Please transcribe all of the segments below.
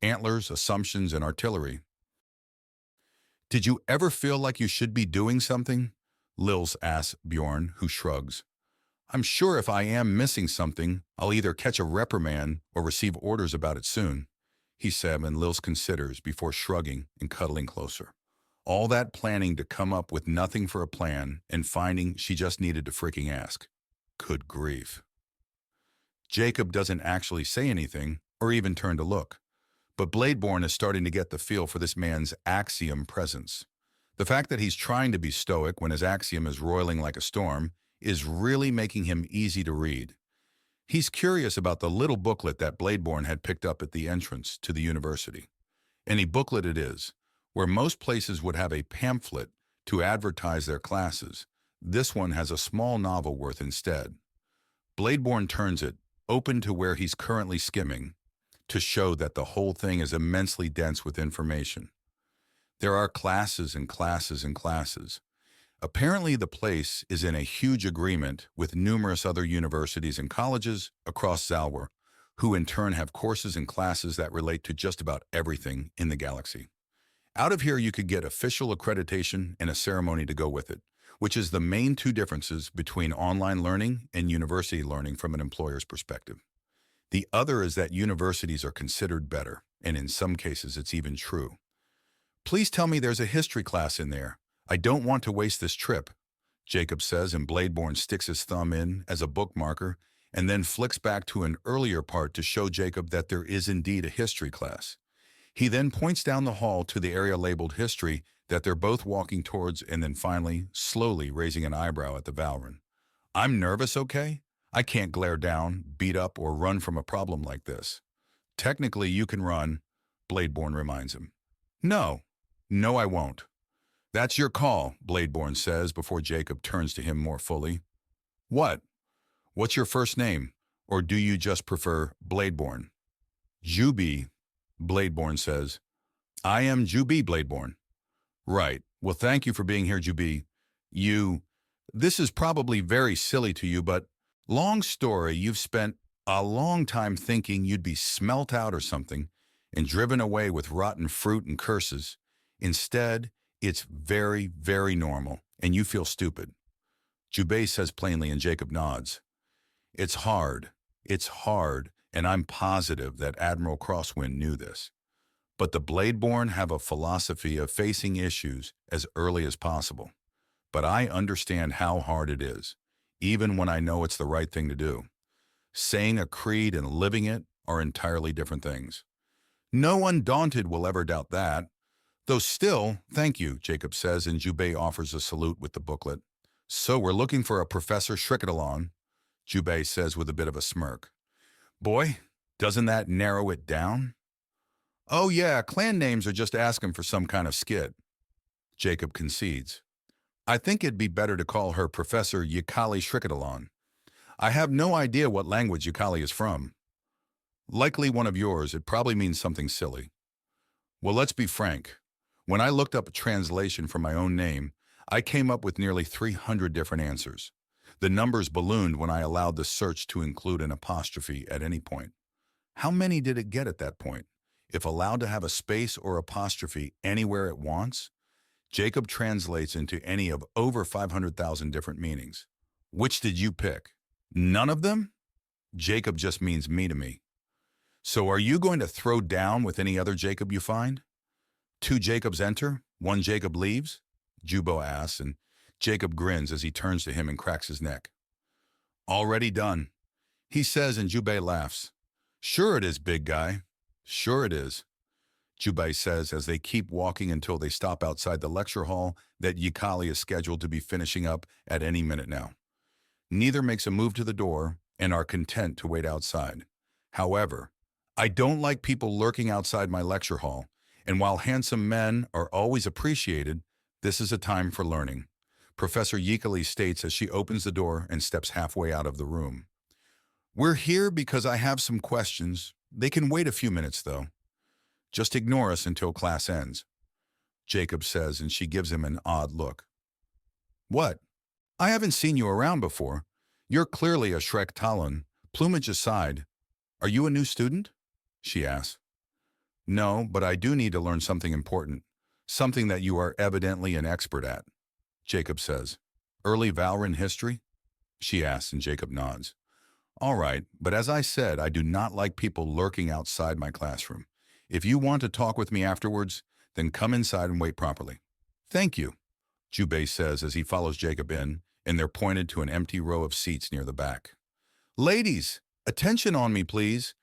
antlers, assumptions, and artillery. Did you ever feel like you should be doing something? Lils asks Bjorn, who shrugs. I'm sure if I am missing something, I'll either catch a reprimand or receive orders about it soon, he said, and Lils considers before shrugging and cuddling closer. All that planning to come up with nothing for a plan and finding she just needed to freaking ask. Good grief. Jacob doesn't actually say anything or even turn to look, but Bladeborn is starting to get the feel for this man's axiom presence. The fact that he's trying to be stoic when his axiom is roiling like a storm is really making him easy to read. He's curious about the little booklet that Bladeborn had picked up at the entrance to the university. Any booklet it is, where most places would have a pamphlet to advertise their classes. This one has a small novel worth instead. Bladeborn turns it, open to where he's currently skimming, to show that the whole thing is immensely dense with information. There are classes and classes and classes. Apparently the place is in a huge agreement with numerous other universities and colleges across Zalwar, who in turn have courses and classes that relate to just about everything in the galaxy. Out of here you could get official accreditation and a ceremony to go with it, which is the main two differences between online learning and university learning from an employer's perspective. The other is that universities are considered better, and in some cases it's even true. Please tell me there's a history class in there. I don't want to waste this trip, Jacob says, and Bladeborn sticks his thumb in as a bookmarker and then flicks back to an earlier part to show Jacob that there is indeed a history class. He then points down the hall to the area labeled history that they're both walking towards and then finally, slowly raising an eyebrow at the Valryn. I'm nervous, okay? I can't glare down, beat up, or run from a problem like this. Technically, you can run, Bladeborn reminds him. No, I won't. That's your call, Bladeborn says before Jacob turns to him more fully. What? What's your first name? Or do you just prefer Bladeborn? Juby, Bladeborn says. I am Juby Bladeborn. Right. Well, thank you for being here, Juby. This is probably very silly to you, but long story, you've spent a long time thinking you'd be smelt out or something and driven away with rotten fruit and curses. Instead, it's very, very normal, and you feel stupid. Jubei says plainly, and Jacob nods. It's hard, and I'm positive that Admiral Crosswind knew this. But the Bladeborn have a philosophy of facing issues as early as possible. But I understand how hard it is, even when I know it's the right thing to do. Saying a creed and living it are entirely different things. No undaunted will ever doubt that. Though still, thank you, Jacob says, and Jubei offers a salute with the booklet. So we're looking for a Professor Shrikadalon, Jubei says with a bit of a smirk. Boy, doesn't that narrow it down? Oh yeah, clan names are just asking for some kind of skit. Jacob concedes. I think it'd be better to call her Professor Yukali Shrikadalon. I have no idea what language Yukali is from. Likely one of yours, it probably means something silly. Well, let's be frank. When I looked up a translation for my own name, I came up with nearly 300 different answers. The numbers ballooned when I allowed the search to include an apostrophe at any point. How many did it get at that point? If allowed to have a space or apostrophe anywhere it wants, Jacob translates into any of over 500,000 different meanings. Which did you pick? None of them? Jacob just means me to me. So are you going to throw down with any other Jacob you find? 2 Jacobs enter, 1 Jacob leaves? Jubo asks, and Jacob grins as he turns to him and cracks his neck. Already done, he says, and Jubei laughs. Sure it is, big guy. Sure it is, Jubei says as they keep walking until they stop outside the lecture hall that Yukali is scheduled to be finishing up at any minute now. Neither makes a move to the door and are content to wait outside. However, I don't like people lurking outside my lecture hall, and while handsome men are always appreciated, this is a time for learning, Professor Yukali states as she opens the door and steps halfway out of the room. We're here because I have some questions. They can wait a few minutes, though. Just ignore us until class ends, Jacob says, and she gives him an odd look. What? I haven't seen you around before. You're clearly a Shrek Talon. Plumage aside, are you a new student? She asks. No, but I do need to learn something important. Something that you are evidently an expert at, Jacob says. Early Valran history? She asks, and Jacob nods. All right, but as I said, I do not like people lurking outside my classroom. If you want to talk with me afterwards, then come inside and wait properly. Thank you, Jubei says as he follows Jacob in, and they're pointed to an empty row of seats near the back. Ladies, attention on me, please.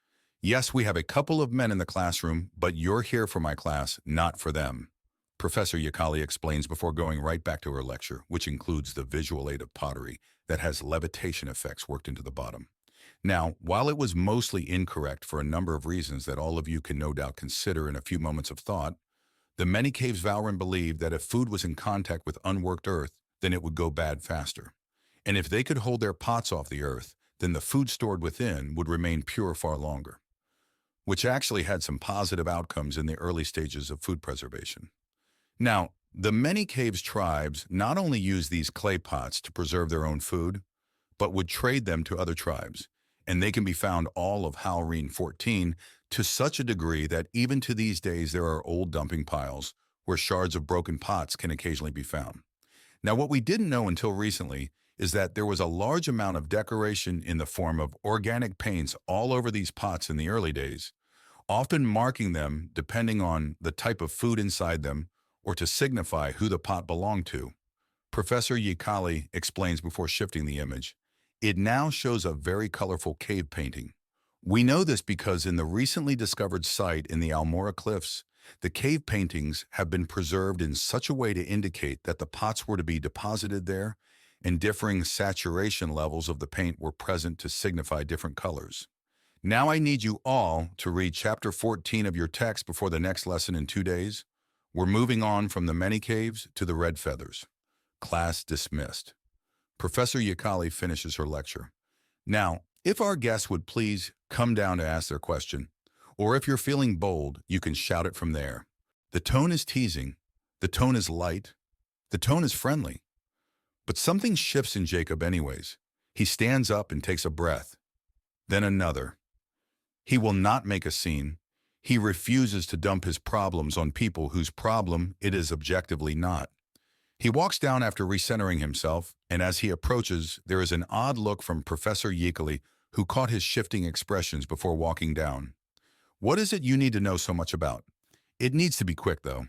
Yes, we have a couple of men in the classroom, but you're here for my class, not for them. Professor Yakali explains before going right back to her lecture, which includes the visual aid of pottery that has levitation effects worked into the bottom. Now, while it was mostly incorrect for a number of reasons that all of you can no doubt consider in a few moments of thought, the many caves Valran believed that if food was in contact with unworked earth, then it would go bad faster. And if they could hold their pots off the earth, then the food stored within would remain pure far longer, which actually had some positive outcomes in the early stages of food preservation. Now, the many caves tribes not only used these clay pots to preserve their own food, but would trade them to other tribes, and they can be found all of Halreen 14 to such a degree that even to these days there are old dumping piles where shards of broken pots can occasionally be found. Now, what we didn't know until recently is that there was a large amount of decoration in the form of organic paints all over these pots in the early days, often marking them depending on the type of food inside them or to signify who the pot belonged to. Professor Yikali explains before shifting the image. It now shows a very colorful cave painting. We know this because in the recently discovered site in the Almora Cliffs, the cave paintings have been preserved in such a way to indicate that the pots were to be deposited there, and differing saturation levels of the paint were present to signify different colors. Now I need you all to read chapter 14 of your text before the next lesson in 2 days. We're moving on from the many caves to the red feathers. Class dismissed. Professor Yakali finishes her lecture. Now, if our guests would please come down to ask their question, or if you're feeling bold, you can shout it from there. The tone is teasing, the tone is light, the tone is friendly. But something shifts in Jacob anyways. He stands up and takes a breath, then another. He will not make a scene. He refuses to dump his problems on people whose problem it is objectively not. He walks down after recentering himself, and as he approaches, there is an odd look from Professor Yikali, who caught his shifting expressions before walking down. What is it you need to know so much about? It needs to be quick, though.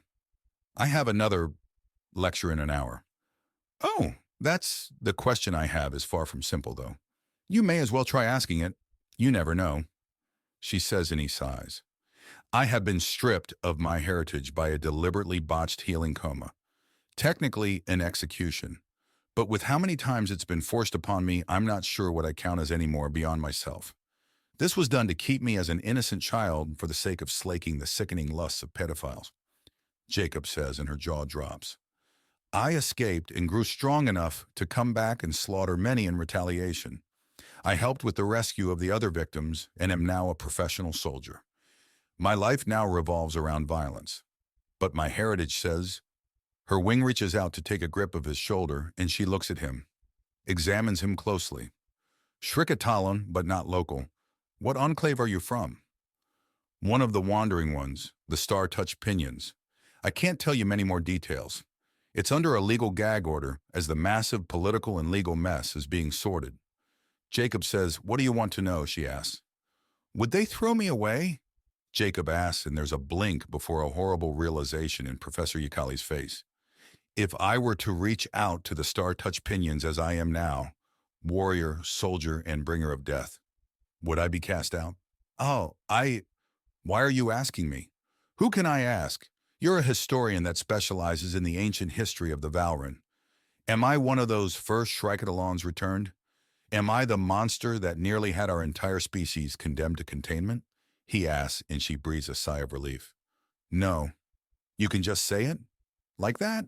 I have another lecture in an hour. Oh, that's the question I have is far from simple, though. You may as well try asking it. You never know, she says, and he sighs. I have been stripped of my heritage by a deliberately botched healing coma. Technically an execution, but with how many times it's been forced upon me, I'm not sure what I count as any more beyond myself. This was done to keep me as an innocent child for the sake of slaking the sickening lusts of pedophiles, Jacob says, and her jaw drops. I escaped and grew strong enough to come back and slaughter many in retaliation. I helped with the rescue of the other victims and am now a professional soldier. My life now revolves around violence. But my heritage says. Her wing reaches out to take a grip of his shoulder, and she looks at him, examines him closely. Shrikatalan, but not local. What enclave are you from? One of the wandering ones, the star-touched pinions. I can't tell you many more details. It's under a legal gag order as the massive political and legal mess is being sorted. Jacob says, "What do you want to know?" she asks. "Would they throw me away?" Jacob asks, and there's a blink before a horrible realization in Professor Yakali's face. If I were to reach out to the star-touched pinions as I am now, warrior, soldier, and bringer of death, would I be cast out? Why are you asking me? Who can I ask? You're a historian that specializes in the ancient history of the Valran. Am I one of those first Shrikatalons returned? Am I the monster that nearly had our entire species condemned to containment? He asks, and she breathes a sigh of relief. No. You can just say it? Like that?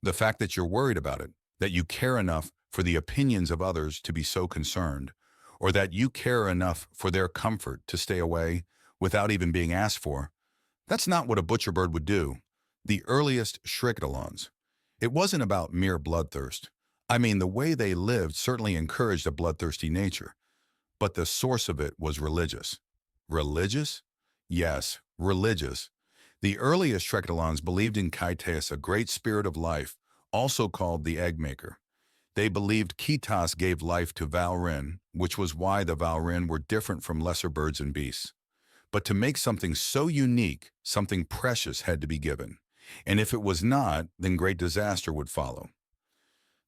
The fact that you're worried about it, that you care enough for the opinions of others to be so concerned, or that you care enough for their comfort to stay away without even being asked for, that's not what a butcherbird would do. The earliest Shrikatalons. It wasn't about mere bloodthirst. I mean, the way they lived certainly encouraged a bloodthirsty nature, but the source of it was religious. Religious? Yes, religious. The earliest Shrekadolans believed in Kaitas, a great spirit of life, also called the egg maker. They believed Kitas gave life to Valrin, which was why the Valrin were different from lesser birds and beasts. But to make something so unique, something precious had to be given. And if it was not, then great disaster would follow.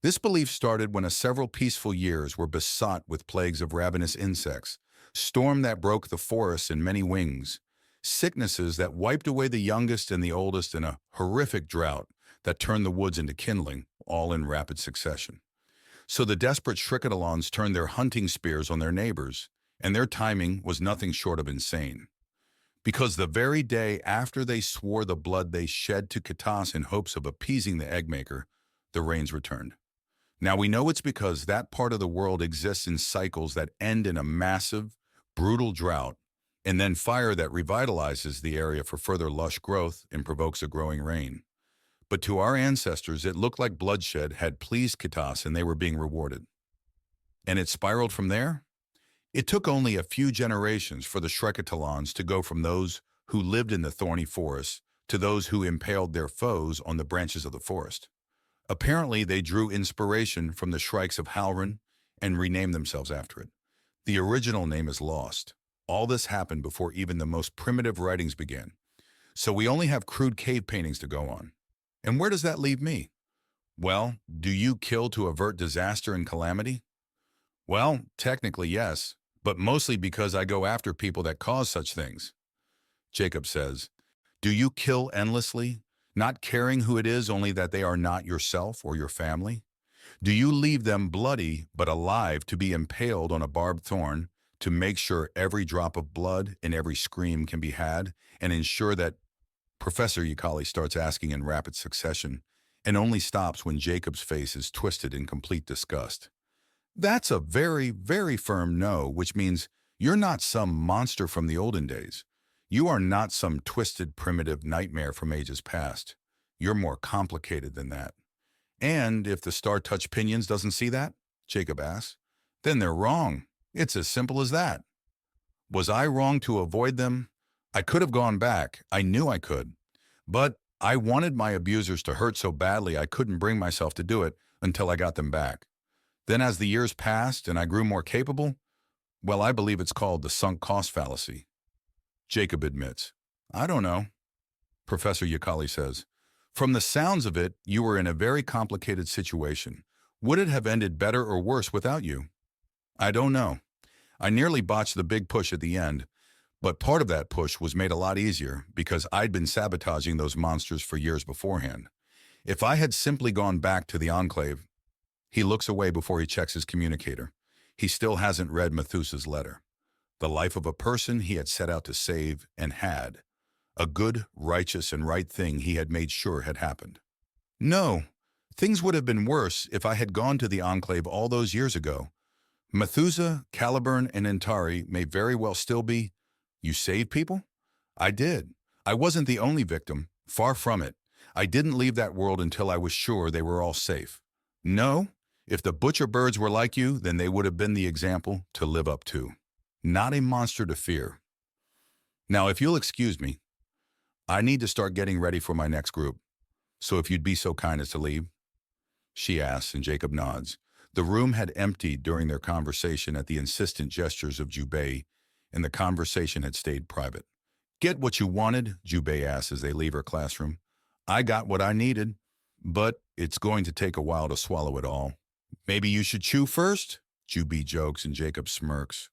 This belief started when several peaceful years were besought with plagues of ravenous insects, storm that broke the forests in many wings, sicknesses that wiped away the youngest and the oldest, and a horrific drought that turned the woods into kindling, all in rapid succession. So the desperate Shrekadolans turned their hunting spears on their neighbors, and their timing was nothing short of insane. Because the very day after they swore the blood they shed to Kitas in hopes of appeasing the eggmaker, the rains returned. Now we know it's because that part of the world exists in cycles that end in a massive, brutal drought, and then fire that revitalizes the area for further lush growth and provokes a growing rain. But to our ancestors, it looked like bloodshed had pleased Kitas and they were being rewarded. And it spiraled from there? It took only a few generations for the Shrekadolans to go from those who lived in the thorny forest to those who impaled their foes on the branches of the forest. Apparently, they drew inspiration from the Shrikes of Halrin and renamed themselves after it. The original name is lost. All this happened before even the most primitive writings began. So we only have crude cave paintings to go on. And where does that leave me? Well, do you kill to avert disaster and calamity? Well, technically yes, but mostly because I go after people that cause such things. Jacob says, do you kill endlessly, not caring who it is, only that they are not yourself or your family? Do you leave them bloody but alive to be impaled on a barbed thorn to make sure every drop of blood and every scream can be had and ensure that Professor Yukali starts asking in rapid succession and only stops when Jacob's face is twisted in complete disgust. That's a very, very firm no, which means you're not some monster from the olden days. You are not some twisted primitive nightmare from ages past. You're more complicated than that. And if the star-touched pinions doesn't see that, Jacob asks, then they're wrong. It's as simple as that. Was I wrong to avoid them? I could have gone back. I knew I could. But I wanted my abusers to hurt so badly I couldn't bring myself to do it until I got them back. Then as the years passed and I grew more capable, well, I believe it's called the sunk cost fallacy. Jacob admits, I don't know. Professor Yukali says, from the sounds of it, you were in a very complicated situation. Would it have ended better or worse without you? I don't know. I nearly botched the big push at the end, but part of that push was made a lot easier because I'd been sabotaging those monsters for years beforehand. If I had simply gone back to the Enclave, he looks away before he checks his communicator. He still hasn't read Methuselah's letter. The life of a person he had set out to save and had. A good, righteous, and right thing he had made sure had happened. No, things would have been worse if I had gone to the Enclave all those years ago. Methuselah, Caliburn, and Antari may very well still be. You saved people? I did. I wasn't the only victim. Far from it. I didn't leave that world until I was sure they were all safe. No, if the butcher birds were like you, then they would have been the example to live up to. Not a monster to fear. Now, if you'll excuse me, I need to start getting ready for my next group. So if you'd be so kind as to leave? She asks, and Jacob nods. The room had emptied during their conversation at the insistent gestures of Jubei, and the conversation had stayed private. Get what you wanted? Jubei asks as they leave her classroom. I got what I needed, but it's going to take a while to swallow it all. Maybe you should chew first? Jubei jokes and Jacob smirks.